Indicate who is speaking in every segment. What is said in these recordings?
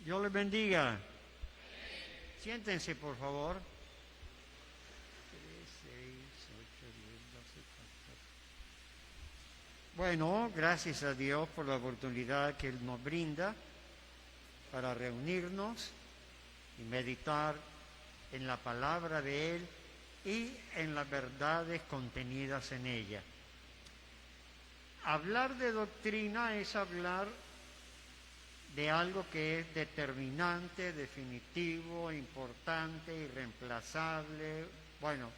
Speaker 1: Dios les bendiga. Siéntense, por favor. 3, 6, 8, 10, 12, 14. Bueno, gracias a Dios por la oportunidad que Él nos brinda para reunirnos y meditar en la palabra de Él y en las verdades contenidas en ella. Hablar de doctrina es hablar de algo que es determinante, definitivo, importante, irreemplazable. Bueno,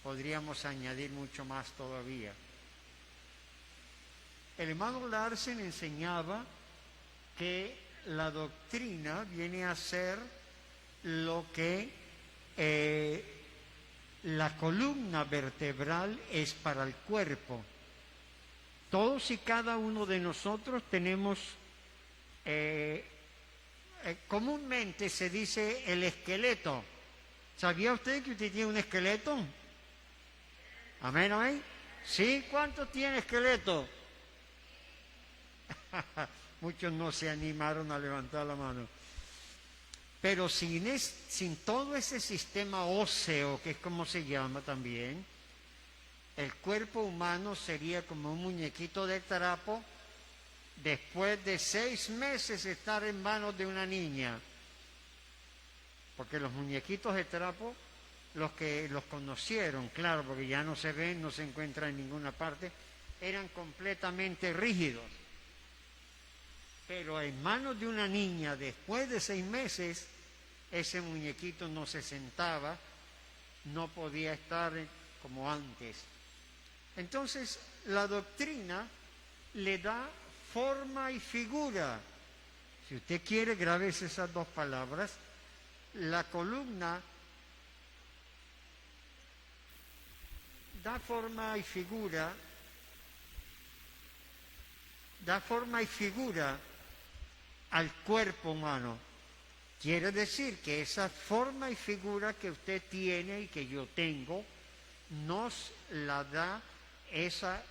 Speaker 1: podríamos añadir mucho más todavía. El hermano Larsen enseñaba que la doctrina viene a ser lo que la columna vertebral es para el cuerpo. Todos y cada uno de nosotros tenemos, comúnmente se dice el esqueleto. ¿Sabía usted que usted tiene un esqueleto? ¿Amén, amén? ¿Sí? ¿Cuántos tiene esqueleto? Muchos no se animaron a levantar la mano. Pero sin todo ese sistema óseo, que es como se llama también, el cuerpo humano sería como un muñequito de trapo después de 6 meses estar en manos de una niña. Porque los muñequitos de trapo, los que los conocieron, claro, porque ya no se ven, no se encuentran en ninguna parte, eran completamente rígidos. Pero en manos de una niña, después de 6 meses, ese muñequito no se sentaba, no podía estar como antes. Entonces, la doctrina le da forma y figura. Si usted quiere, grábese esas dos palabras. La columna da forma y figura al cuerpo humano. Quiere decir que esa forma y figura que usted tiene y que yo tengo, nos la da esa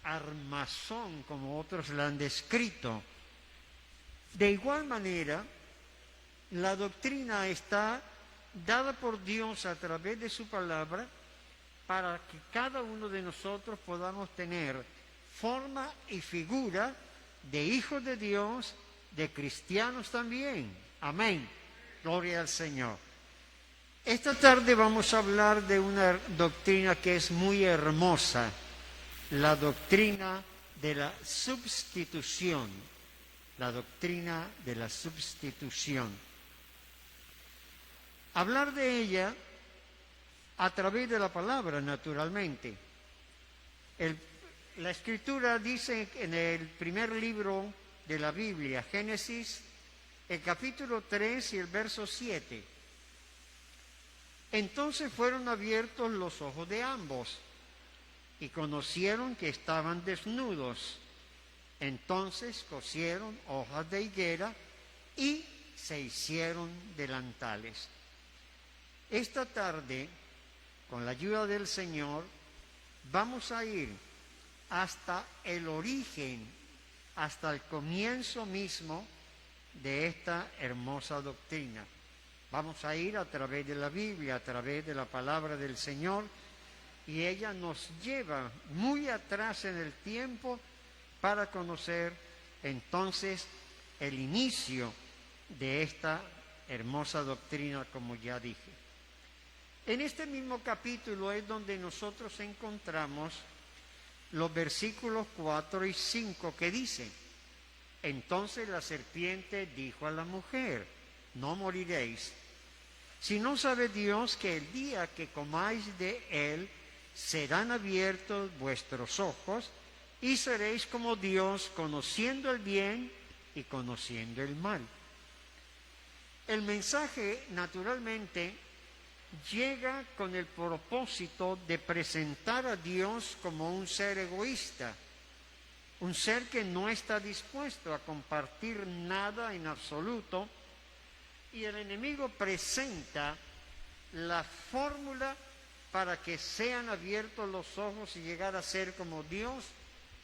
Speaker 1: armazón, como otros la han descrito. De igual manera, la doctrina está dada por Dios a través de su palabra para que cada uno de nosotros podamos tener forma y figura de hijos de Dios, de cristianos también. Amén. Gloria al Señor. Esta tarde vamos a hablar de una doctrina que es muy hermosa, la doctrina de la sustitución. La doctrina de la sustitución. Hablar de ella a través de la palabra, naturalmente. La Escritura dice en el primer libro de la Biblia, Génesis, el capítulo 3 y el verso 7. Entonces fueron abiertos los ojos de ambos y conocieron que estaban desnudos. Entonces cosieron hojas de higuera y se hicieron delantales. Esta tarde, con la ayuda del Señor, vamos a ir hasta el origen, hasta el comienzo mismo de esta hermosa doctrina. Vamos a ir a través de la Biblia, a través de la palabra del Señor, y ella nos lleva muy atrás en el tiempo para conocer entonces el inicio de esta hermosa doctrina, como ya dije. En este mismo capítulo es donde nosotros encontramos los versículos 4 y 5 que dicen: entonces la serpiente dijo a la mujer: no moriréis, si no sabe Dios que el día que comáis de él serán abiertos vuestros ojos y seréis como Dios, conociendo el bien y conociendo el mal. El mensaje, naturalmente, llega con el propósito de presentar a Dios como un ser egoísta, un ser que no está dispuesto a compartir nada en absoluto, y el enemigo presenta la fórmula para que sean abiertos los ojos y llegar a ser como Dios,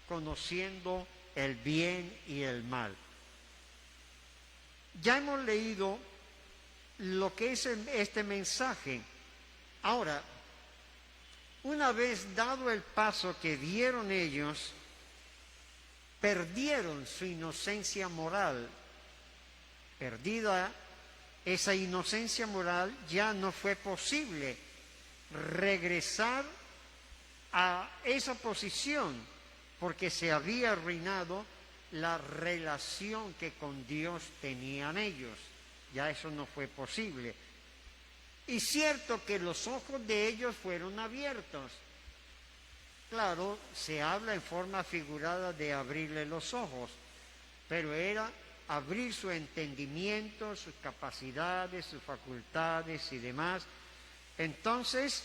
Speaker 1: conociendo el bien y el mal. Ya hemos leído lo que es este mensaje. Ahora, una vez dado el paso que dieron ellos, perdieron su inocencia moral. Perdida esa inocencia moral, ya no fue posible regresar a esa posición, porque se había arruinado la relación que con Dios tenían ellos. Ya eso no fue posible. Y cierto que los ojos de ellos fueron abiertos. Claro, se habla en forma figurada de abrirle los ojos, pero era abrir su entendimiento, sus capacidades, sus facultades y demás. Entonces,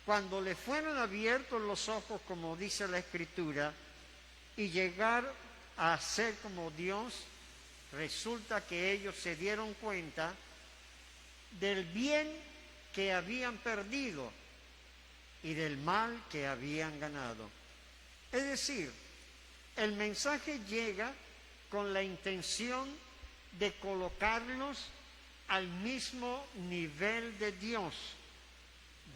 Speaker 1: cuando le fueron abiertos los ojos, como dice la Escritura, y llegar a ser como Dios, resulta que ellos se dieron cuenta del bien que habían perdido y del mal que habían ganado. Es decir, el mensaje llega con la intención de colocarlos al mismo nivel de Dios.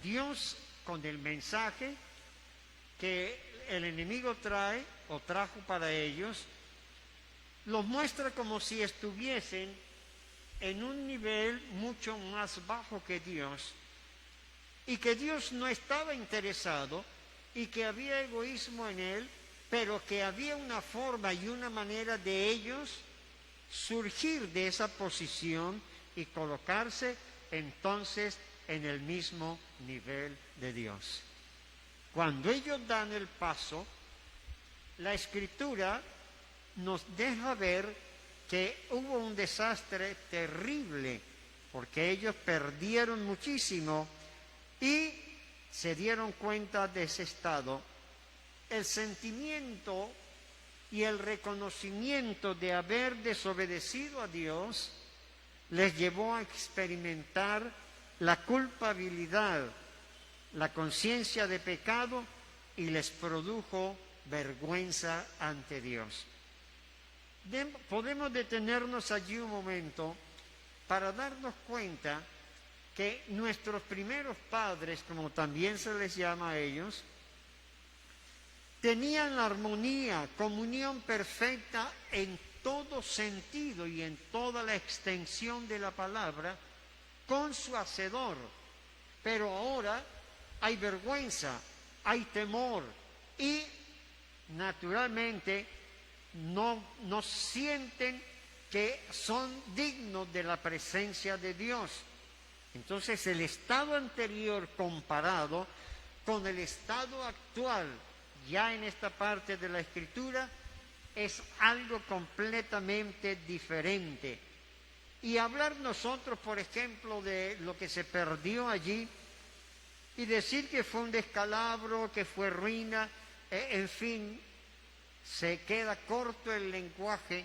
Speaker 1: Dios, con el mensaje que el enemigo trae o trajo para ellos, los muestra como si estuviesen en un nivel mucho más bajo que Dios, y que Dios no estaba interesado y que había egoísmo en él, pero que había una forma y una manera de ellos surgir de esa posición y colocarse entonces en el mismo nivel de Dios. Cuando ellos dan el paso, la Escritura nos deja ver que hubo un desastre terrible, porque ellos perdieron muchísimo y se dieron cuenta de ese estado. El sentimiento y el reconocimiento de haber desobedecido a Dios les llevó a experimentar la culpabilidad, la conciencia de pecado, y les produjo vergüenza ante Dios. Podemos detenernos allí un momento para darnos cuenta que nuestros primeros padres, como también se les llama a ellos, tenían armonía, comunión perfecta en todo sentido y en toda la extensión de la palabra con su Hacedor. Pero ahora hay vergüenza, hay temor y naturalmente no sienten que son dignos de la presencia de Dios. Entonces el estado anterior comparado con el estado actual, ya en esta parte de la Escritura, es algo completamente diferente. Y hablar nosotros, por ejemplo, de lo que se perdió allí y decir que fue un descalabro, que fue ruina, en fin, se queda corto el lenguaje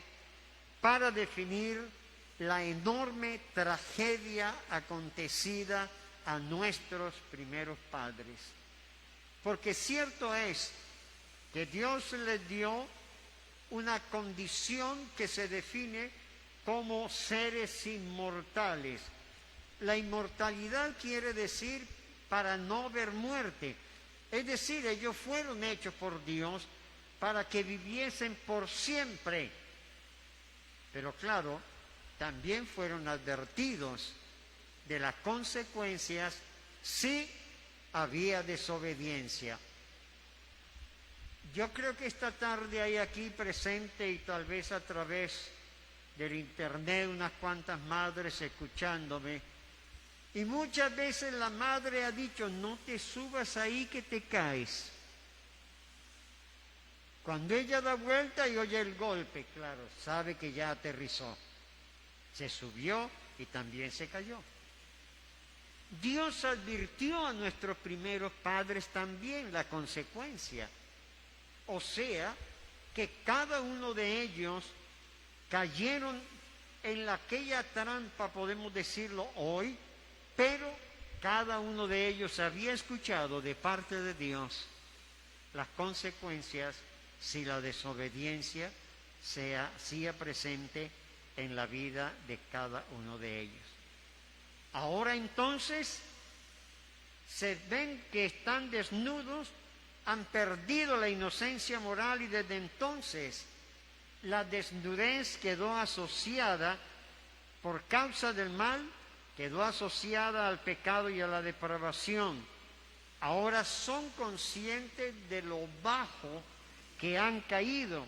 Speaker 1: para definir la enorme tragedia acontecida a nuestros primeros padres. Porque cierto es que Dios les dio una condición que se define como seres inmortales. La inmortalidad quiere decir para no ver muerte. Es decir, ellos fueron hechos por Dios para que viviesen por siempre. Pero claro, también fueron advertidos de las consecuencias si había desobediencia. Yo creo que esta tarde hay aquí presente y tal vez a través del internet unas cuantas madres escuchándome, y muchas veces la madre ha dicho: no te subas ahí que te caes. Cuando ella da vuelta y oye el golpe, claro, sabe que ya aterrizó. Se subió y también se cayó. Dios advirtió a nuestros primeros padres también la consecuencia. O sea, que cada uno de ellos cayeron en aquella trampa, podemos decirlo hoy, pero cada uno de ellos había escuchado de parte de Dios las consecuencias si la desobediencia se hacía presente en la vida de cada uno de ellos. Ahora entonces se ven que están desnudos, han perdido la inocencia moral y desde entonces la desnudez quedó asociada, por causa del mal, quedó asociada al pecado y a la depravación. Ahora son conscientes de lo bajo que han caído.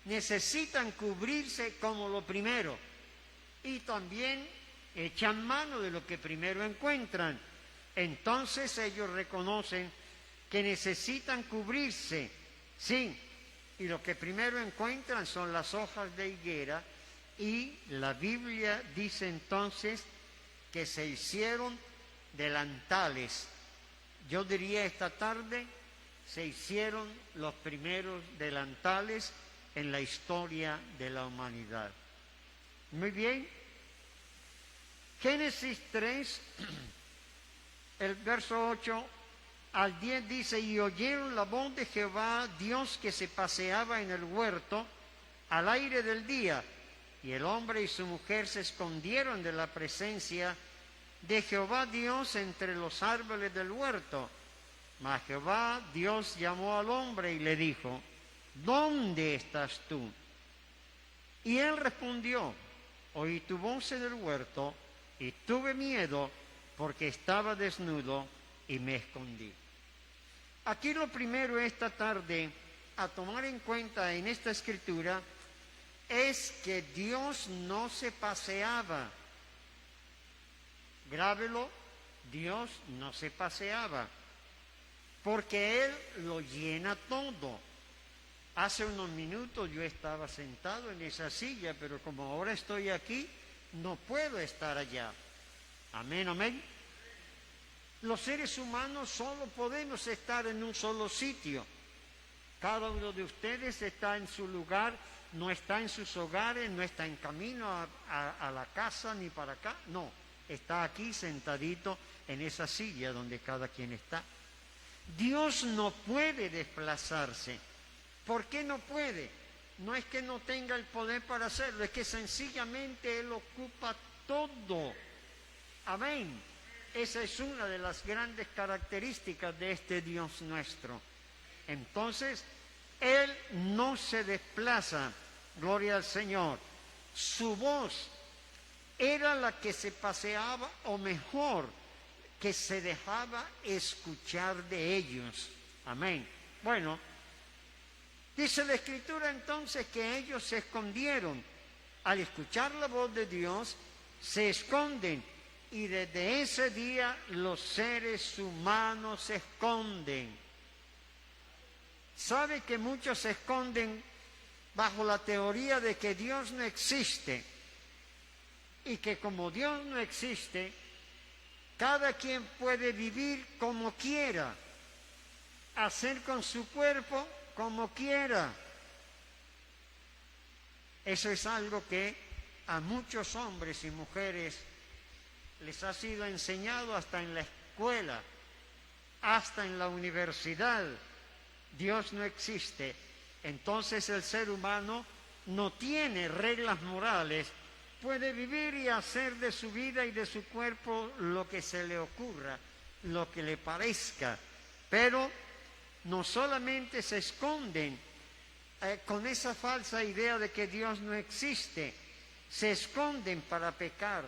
Speaker 1: Necesitan cubrirse como lo primero y también echan mano de lo que primero encuentran. Entonces ellos reconocen que necesitan cubrirse, sí, y lo que primero encuentran son las hojas de higuera, y la Biblia dice entonces que se hicieron delantales. Yo diría esta tarde, se hicieron los primeros delantales en la historia de la humanidad. Muy bien. Génesis 3, el verso 8 al 10 dice: y oyeron la voz de Jehová Dios que se paseaba en el huerto al aire del día, y el hombre y su mujer se escondieron de la presencia de Jehová Dios entre los árboles del huerto. Mas Jehová Dios llamó al hombre y le dijo: ¿dónde estás tú? Y él respondió: oí tu voz en el huerto y tuve miedo porque estaba desnudo y me escondí. Aquí lo primero esta tarde a tomar en cuenta en esta escritura es que Dios no se paseaba. Grábelo, Dios no se paseaba, porque Él lo llena todo. Hace unos minutos yo estaba sentado en esa silla, pero como ahora estoy aquí, no puedo estar allá. Amén, amén. Los seres humanos solo podemos estar en un solo sitio. Cada uno de ustedes está en su lugar, no está en sus hogares, no está en camino a la casa ni para acá, no. Está aquí sentadito en esa silla donde cada quien está. Dios no puede desplazarse. ¿Por qué no puede? No es que no tenga el poder para hacerlo, es que sencillamente Él ocupa todo. Amén. Esa es una de las grandes características de este Dios nuestro. Entonces, Él no se desplaza, gloria al Señor. Su voz era la que se paseaba, o mejor, que se dejaba escuchar de ellos. Amén. Bueno, dice la Escritura entonces que ellos se escondieron. Al escuchar la voz de Dios, se esconden. Y desde ese día los seres humanos se esconden. ¿Sabe que muchos se esconden bajo la teoría de que Dios no existe? Y que como Dios no existe, cada quien puede vivir como quiera, hacer con su cuerpo como quiera. Eso es algo que a muchos hombres y mujeres les ha sido enseñado hasta en la escuela, hasta en la universidad. Dios no existe. Entonces el ser humano no tiene reglas morales, puede vivir y hacer de su vida y de su cuerpo lo que se le ocurra, lo que le parezca. Pero no solamente se esconden con esa falsa idea de que Dios no existe, se esconden para pecar,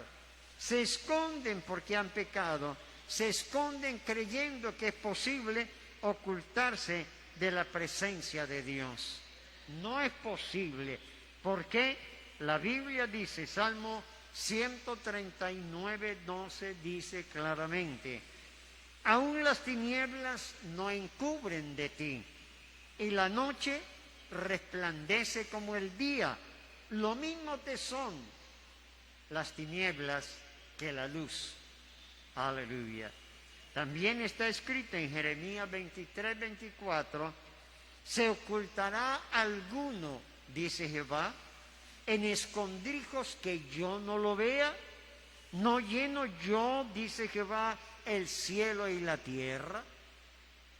Speaker 1: se esconden porque han pecado, se esconden creyendo que es posible ocultarse de la presencia de Dios. No es posible, porque la Biblia dice, Salmo 139, 12, dice claramente: aún las tinieblas no encubren de ti, y la noche resplandece como el día. Lo mismo te son las tinieblas que la luz. Aleluya. También está escrito en Jeremías 23, 24: ¿se ocultará alguno, dice Jehová, en escondrijos que yo no lo vea? ¿No lleno yo, dice Jehová, el cielo y la tierra?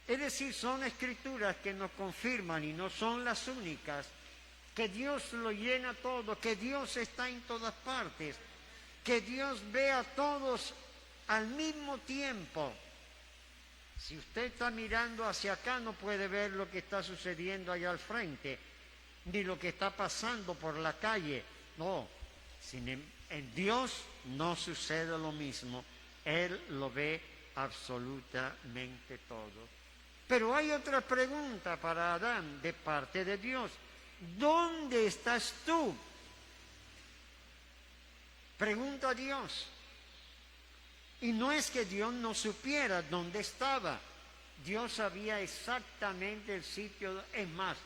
Speaker 1: Es decir, son escrituras que nos confirman, y no son las únicas, que Dios lo llena todo, que Dios está en todas partes, que Dios ve a todos al mismo tiempo. Si usted está mirando hacia acá, no puede ver lo que está sucediendo allá al frente, ni lo que está pasando por la calle. No, en Dios no sucede lo mismo. Él lo ve absolutamente todo. Pero hay otra pregunta para Adán de parte de Dios. ¿Dónde estás tú? Pregunta a Dios. Y no es que Dios no supiera dónde estaba. Dios sabía exactamente el sitio, es más,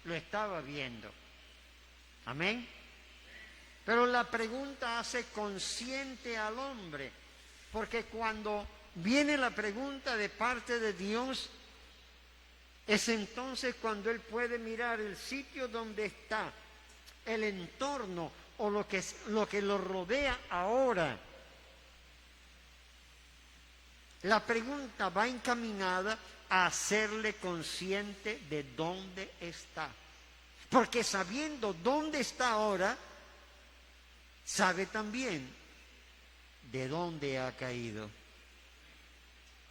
Speaker 1: lo estaba viendo. Amén. Pero la pregunta hace consciente al hombre, porque cuando viene la pregunta de parte de Dios, es entonces cuando él puede mirar el sitio donde está, el entorno o lo que lo rodea ahora. La pregunta va encaminada a hacerle consciente de dónde está. Porque sabiendo dónde está ahora, sabe también de dónde ha caído.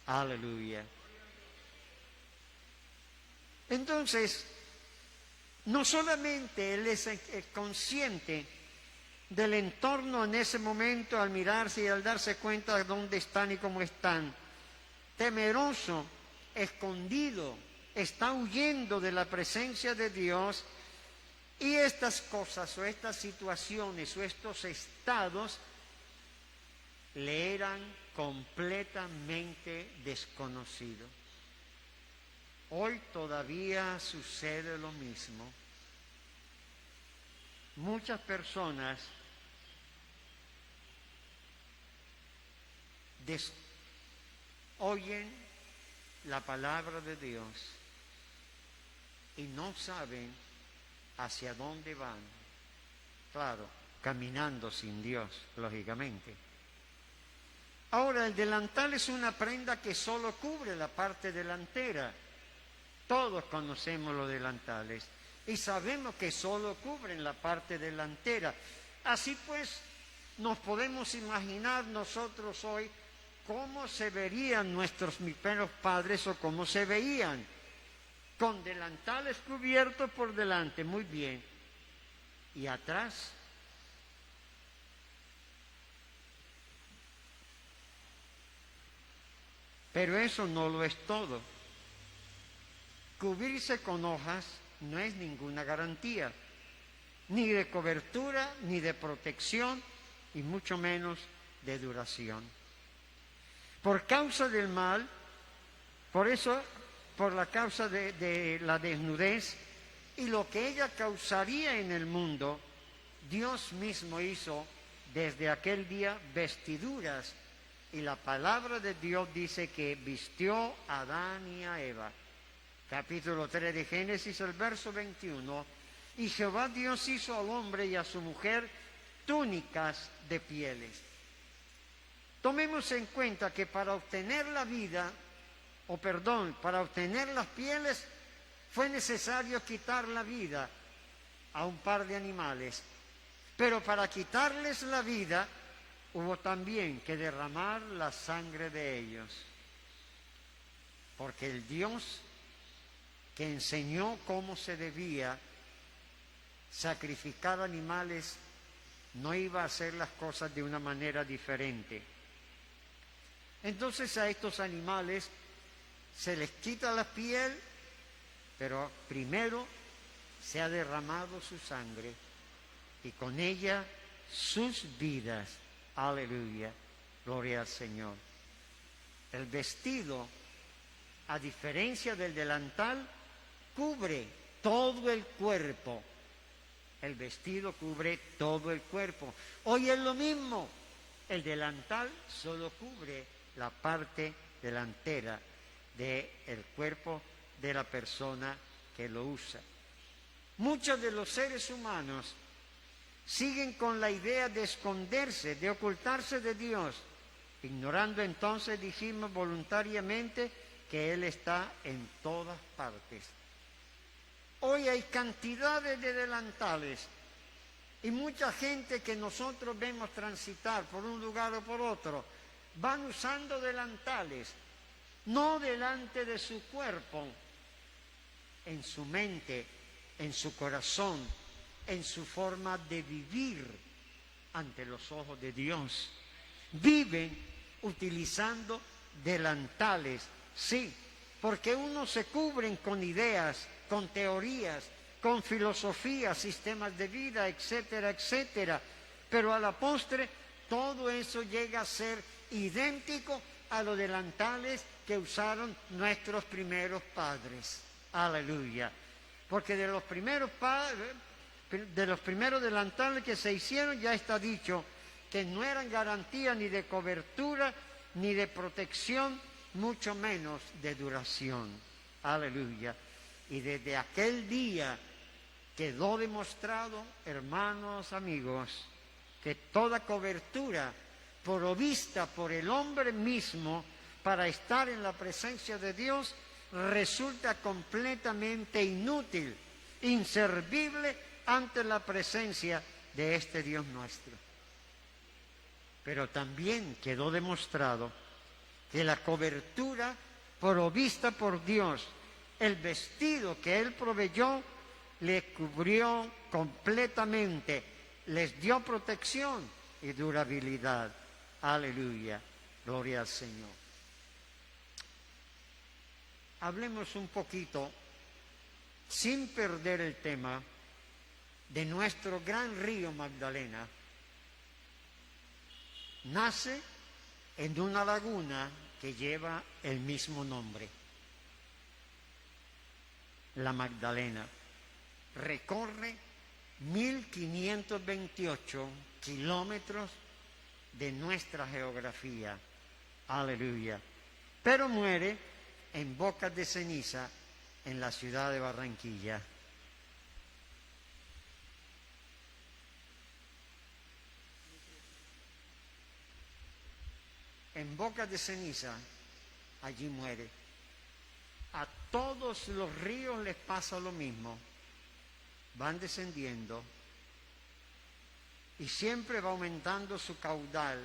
Speaker 1: Aleluya. Entonces, no solamente él es consciente del entorno en ese momento al mirarse y al darse cuenta de dónde están y cómo están, temeroso, escondido, está huyendo de la presencia de Dios, y estas cosas o estas situaciones o estos estados le eran completamente desconocidos. Hoy todavía sucede lo mismo. Muchas personas oyen la palabra de Dios y no saben hacia dónde van. Claro, caminando sin Dios, lógicamente. Ahora, el delantal es una prenda que solo cubre la parte delantera. Todos conocemos los delantales y sabemos que solo cubren la parte delantera. Así pues, nos podemos imaginar nosotros hoy cómo se verían nuestros primeros padres o cómo se veían. Con delantales cubiertos por delante, muy bien. ¿Y atrás? Pero eso no lo es todo. Cubrirse con hojas no es ninguna garantía, ni de cobertura, ni de protección, y mucho menos de duración. Por causa del mal, por la causa de la desnudez y lo que ella causaría en el mundo, Dios mismo hizo desde aquel día vestiduras, y la palabra de Dios dice que vistió a Adán y a Eva. Capítulo 3 de Génesis, el verso 21. Y Jehová Dios hizo al hombre y a su mujer túnicas de pieles. Tomemos en cuenta que para obtener la vida, para obtener las pieles, fue necesario quitar la vida a un par de animales. Pero para quitarles la vida, hubo también que derramar la sangre de ellos. Porque el Dios que enseñó cómo se debía sacrificar animales no iba a hacer las cosas de una manera diferente. Entonces a estos animales se les quita la piel, pero primero se ha derramado su sangre y con ella sus vidas. Aleluya, gloria al Señor. El vestido, a diferencia del delantal, cubre todo el cuerpo. El vestido cubre todo el cuerpo. Hoy es lo mismo. El delantal solo cubre la parte delantera del cuerpo de la persona que lo usa. Muchos de los seres humanos siguen con la idea de esconderse, de ocultarse de Dios, ignorando entonces, dijimos voluntariamente, que Él está en todas partes. Hoy hay cantidades de delantales y mucha gente que nosotros vemos transitar por un lugar o por otro, van usando delantales, no delante de su cuerpo, en su mente, en su corazón, en su forma de vivir ante los ojos de Dios. Viven utilizando delantales, sí, porque unos se cubren con ideas, con teorías, con filosofía, sistemas de vida, etcétera, etcétera. Pero a la postre, todo eso llega a ser idéntico a los delantales que usaron nuestros primeros padres. Aleluya. Porque de los primeros delantales que se hicieron, ya está dicho que no eran garantía ni de cobertura, ni de protección, mucho menos de duración. Aleluya. Y desde aquel día quedó demostrado, hermanos, amigos, que toda cobertura provista por el hombre mismo para estar en la presencia de Dios resulta completamente inútil, inservible ante la presencia de este Dios nuestro. Pero también quedó demostrado que la cobertura provista por Dios, el vestido que Él proveyó, le cubrió completamente, les dio protección y durabilidad. Aleluya, gloria al Señor. Hablemos un poquito, sin perder el tema, de nuestro gran río Magdalena. Nace en una laguna que lleva el mismo nombre, la Magdalena. Recorre 1528 kilómetros de nuestra geografía. Aleluya. Pero muere en bocas de ceniza en la ciudad de Barranquilla. En bocas de ceniza, allí muere. A todos los ríos les pasa lo mismo. Van descendiendo y siempre va aumentando su caudal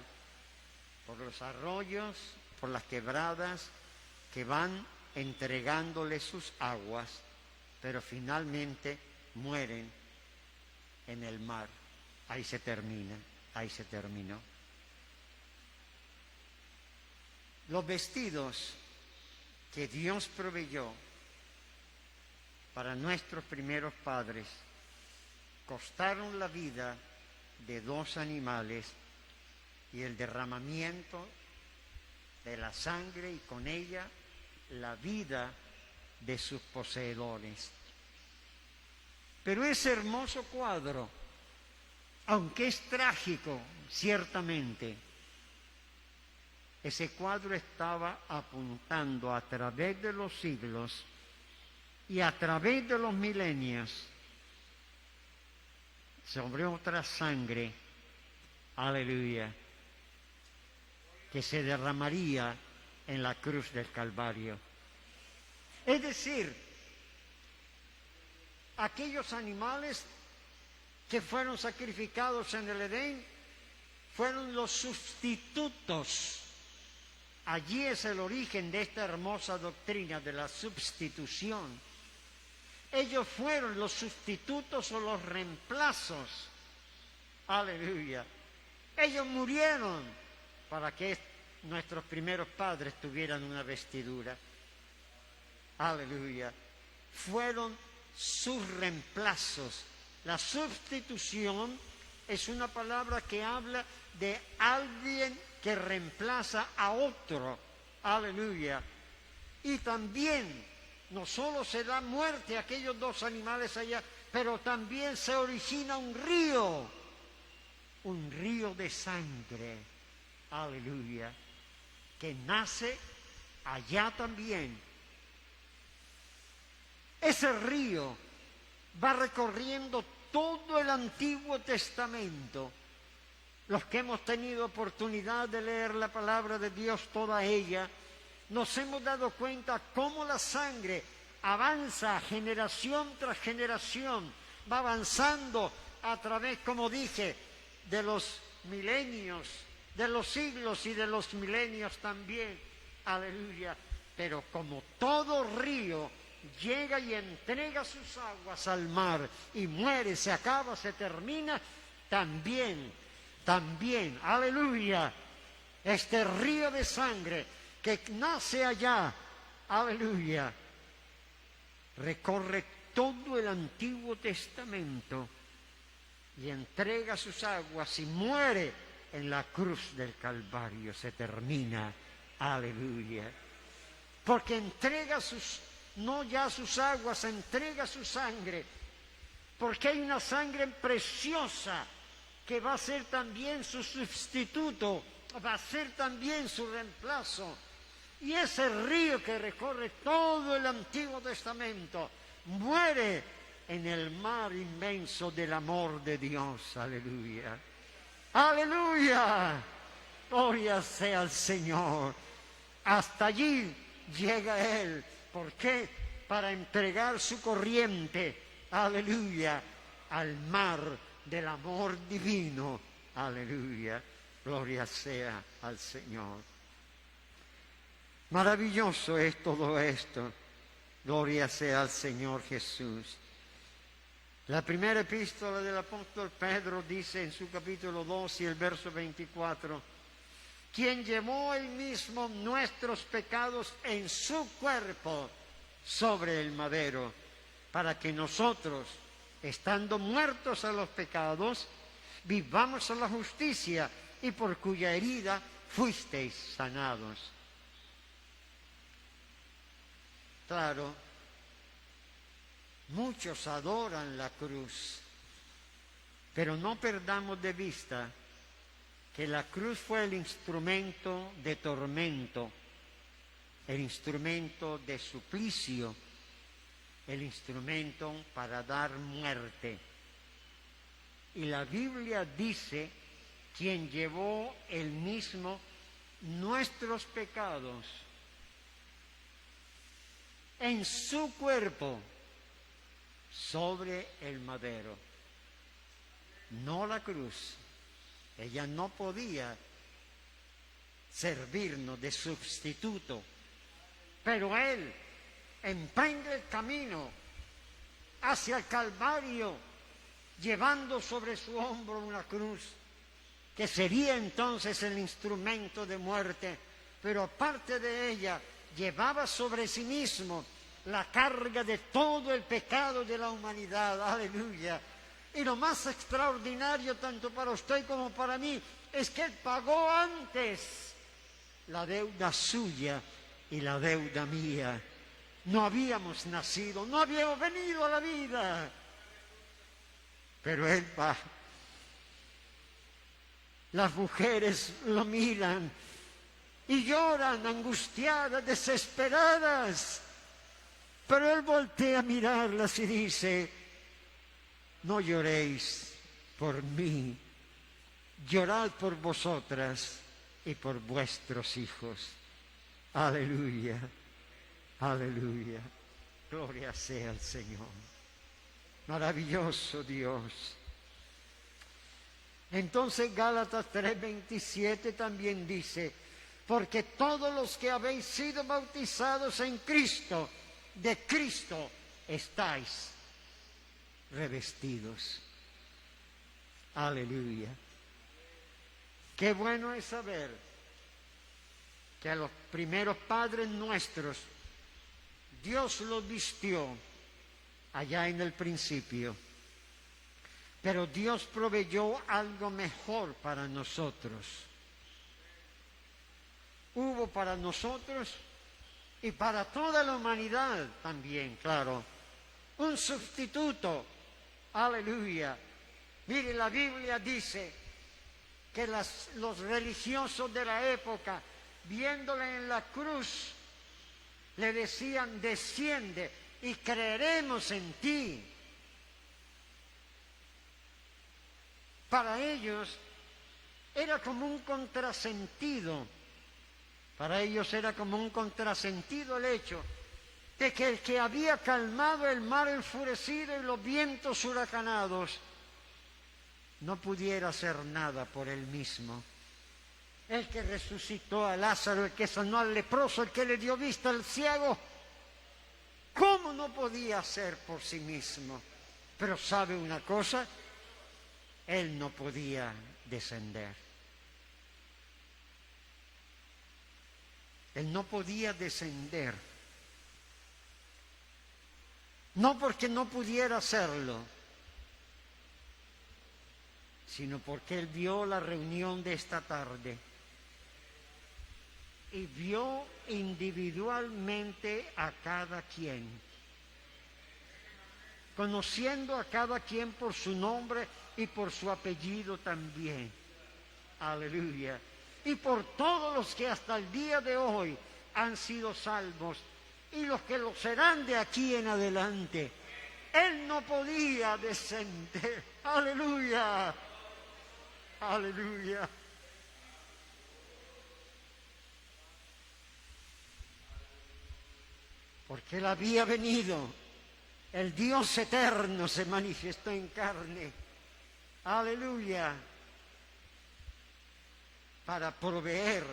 Speaker 1: por los arroyos, por las quebradas que van entregándole sus aguas, pero finalmente mueren en el mar. Ahí se termina, ahí se terminó. Los vestidos que Dios proveyó para nuestros primeros padres costaron la vida de 2 animales y el derramamiento de la sangre y con ella la vida de sus poseedores. Pero ese hermoso cuadro, aunque es trágico, ciertamente, ese cuadro estaba apuntando a través de los siglos y a través de los milenios sobre otra sangre, aleluya, que se derramaría en la cruz del Calvario. Es decir, aquellos animales que fueron sacrificados en el Edén fueron los sustitutos. Allí es el origen de esta hermosa doctrina de la substitución. Ellos fueron los sustitutos o los reemplazos. Aleluya. Ellos murieron para que nuestros primeros padres tuvieran una vestidura. Aleluya. Fueron sus reemplazos. La sustitución es una palabra que habla de alguien que reemplaza a otro. Aleluya. Y también no solo se da muerte a aquellos 2 animales allá, pero también se origina un río de sangre. Aleluya. Que nace allá también. Ese río va recorriendo todo el Antiguo Testamento. Los que hemos tenido oportunidad de leer la palabra de Dios, toda ella, nos hemos dado cuenta cómo la sangre avanza generación tras generación, va avanzando a través, como dije, de los milenios, de los siglos y de los milenios también. Aleluya. Pero como todo río llega y entrega sus aguas al mar y muere, se acaba, se termina, también, aleluya, este río de sangre que nace allá, aleluya, recorre todo el Antiguo Testamento y entrega sus aguas y muere en la cruz del Calvario, se termina, aleluya, porque entrega no ya sus aguas, entrega su sangre, porque hay una sangre preciosa que va a ser también su sustituto, va a ser también su reemplazo. Y ese río que recorre todo el Antiguo Testamento muere en el mar inmenso del amor de Dios. Aleluya. Aleluya. Gloria sea al Señor. Hasta allí llega Él. ¿Por qué? Para entregar su corriente, aleluya, al mar del amor divino. Aleluya. Gloria sea al Señor. Maravilloso es todo esto. Gloria sea al Señor Jesús. La primera epístola del apóstol Pedro dice en su capítulo 2 y el verso 24, quien llevó él mismo nuestros pecados en su cuerpo sobre el madero, para que nosotros, estando muertos a los pecados, vivamos a la justicia, y por cuya herida fuisteis sanados. Claro, muchos adoran la cruz, pero no perdamos de vista que la cruz fue el instrumento de tormento, el instrumento de suplicio, el instrumento para dar muerte. Y la Biblia dice, quien llevó él mismo nuestros pecados en su cuerpo sobre el madero, no la cruz. Ella no podía servirnos de sustituto, pero Él emprende el camino hacia el Calvario, llevando sobre su hombro una cruz, que sería entonces el instrumento de muerte, pero aparte de ella, llevaba sobre sí mismo la carga de todo el pecado de la humanidad. Aleluya. Y lo más extraordinario, tanto para usted como para mí, es que Él pagó antes la deuda suya y la deuda mía. No habíamos nacido, no habíamos venido a la vida, pero Él va. Las mujeres lo miran y lloran angustiadas, desesperadas, pero Él voltea a mirarlas y dice, no lloréis por mí, llorad por vosotras y por vuestros hijos. Aleluya, aleluya, gloria sea al Señor. Maravilloso Dios. Entonces Gálatas 3:27 también dice, porque todos los que habéis sido bautizados en Cristo, de Cristo estáis revestidos. Aleluya. Qué bueno es saber que a los primeros padres nuestros Dios los vistió allá en el principio, pero Dios proveyó algo mejor para nosotros. Hubo para nosotros y para toda la humanidad también, claro, un sustituto. Aleluya. Mire, la Biblia dice que los religiosos de la época, viéndole en la cruz, le decían, desciende y creeremos en ti. Para ellos era como un contrasentido. Para ellos era como un contrasentido el hecho de que el que había calmado el mar enfurecido y los vientos huracanados no pudiera hacer nada por él mismo. El que resucitó a Lázaro, el que sanó al leproso, el que le dio vista al ciego, ¿cómo no podía hacer por sí mismo? Pero ¿sabe una cosa? Él no podía descender. Él no podía descender. No porque no pudiera hacerlo, sino porque él vio la reunión de esta tarde y vio individualmente a cada quien, conociendo a cada quien por su nombre y por su apellido también. Aleluya. Y por todos los que hasta el día de hoy han sido salvos y los que lo serán de aquí en adelante. Él no podía descender. Aleluya. Aleluya. Porque él había venido. El Dios eterno se manifestó en carne. Aleluya. Para proveer,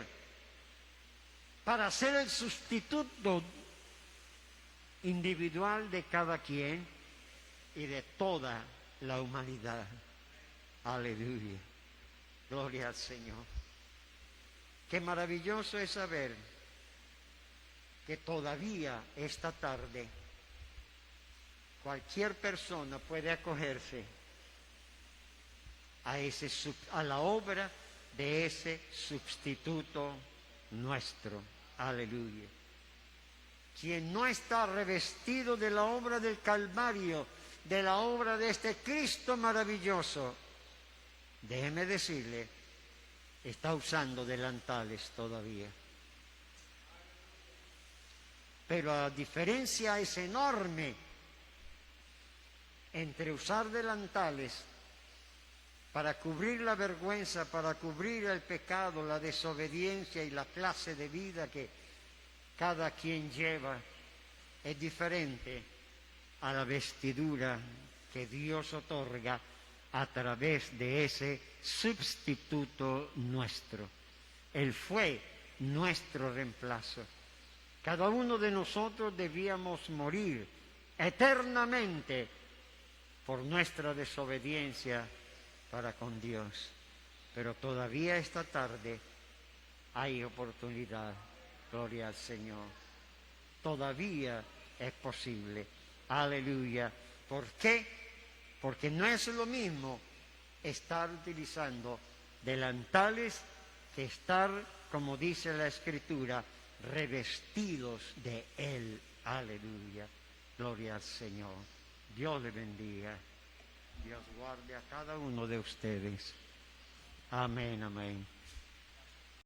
Speaker 1: para ser el sustituto individual de cada quien y de toda la humanidad. Aleluya. Gloria al Señor. Qué maravilloso es saber que todavía esta tarde cualquier persona puede acogerse a la obra de ese sustituto nuestro. Aleluya. Quien no está revestido de la obra del Calvario, de la obra de este Cristo maravilloso, déjeme decirle, está usando delantales todavía. Pero la diferencia es enorme entre usar delantales para cubrir la vergüenza, para cubrir el pecado, la desobediencia y la clase de vida que cada quien lleva, es diferente a la vestidura que Dios otorga a través de ese sustituto nuestro. Él fue nuestro reemplazo. Cada uno de nosotros debíamos morir eternamente por nuestra desobediencia para con Dios. Pero todavía esta tarde hay oportunidad. Gloria al Señor. Todavía es posible. Aleluya. ¿Por qué? Porque no es lo mismo estar utilizando delantales que estar, como dice la Escritura, revestidos de Él. Aleluya. Gloria al Señor. Dios le bendiga. Dios guarde a cada uno de ustedes. Amén, amén.